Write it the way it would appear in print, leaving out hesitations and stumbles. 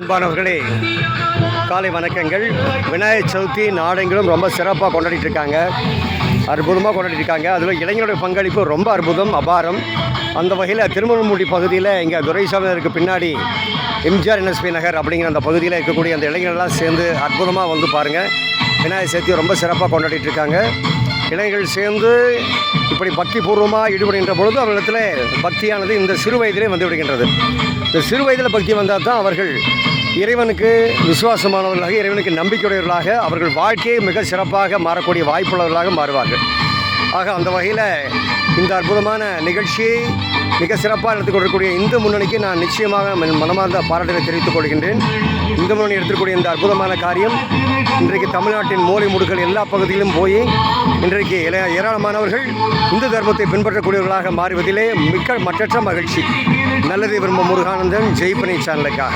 அன்பானவர்களே, காலை வணக்கங்கள். விநாயகர் சதுர்த்தி நாடெங்கிலும் ரொம்ப சிறப்பாக கொண்டாடிட்டு இருக்காங்க. அற்புதமாக கொண்டாடிட்டு இருக்காங்க. அதில் இளைஞருடைய பங்களிப்பு ரொம்ப அற்புதம், அபாரம். அந்த வகையில் திருமணமூடி பகுதியில் இங்கே துரைசாமிக்கு பின்னாடி எம்ஜிஆர் NSP நகர் அப்படிங்கிற அந்த பகுதியில் இருக்கக்கூடிய அந்த இளைஞர்கள்லாம் சேர்ந்து அற்புதமாக வந்து பாருங்கள், விநாயகர் சதுர்த்தியை ரொம்ப சிறப்பாக கொண்டாடிட்டு இருக்காங்க. இளைஞர்கள் சேர்ந்து இப்படி பக்தி பூர்வமாக ஈடுபடுகின்ற பொழுது அவர்களிடத்தில் பக்தியானது இந்த சிறு வயதிலே வந்து விடுகின்றது. இந்த சிறு வயதில் பக்தி வந்தால் தான் அவர்கள் இறைவனுக்கு விசுவாசமானவர்களாக, இறைவனுக்கு நம்பிக்கையுடையவர்களாக, அவர்கள் வாழ்க்கையை மிக சிறப்பாக மாறக்கூடிய வாய்ப்புள்ளவர்களாக மாறுவார்கள். ஆக அந்த வகையில் இந்த அற்புதமான நிகழ்ச்சியை மிக சிறப்பாக நடத்தி கொண்டிருக்கக்கூடிய இந்து முன்னணிக்கு நான் நிச்சயமாக மனமார்ந்த பாராட்டுகளை தெரிவித்துக் கொள்கின்றேன். இந்து முன்னணி எடுத்துக்கூடிய இந்த அற்புதமான காரியம் இன்றைக்கு தமிழ்நாட்டின் மூலை முடுக்கள் எல்லா பகுதியிலும் போய் இன்றைக்கு ஏராளமானவர்கள் இந்து தர்மத்தை பின்பற்றக்கூடியவர்களாக மாறுவதிலே மிக்க மற்றற்ற மகிழ்ச்சி. நல்லதை விரும்பும் முருகானந்தன், ஜெய்பனி சேனலுக்காக.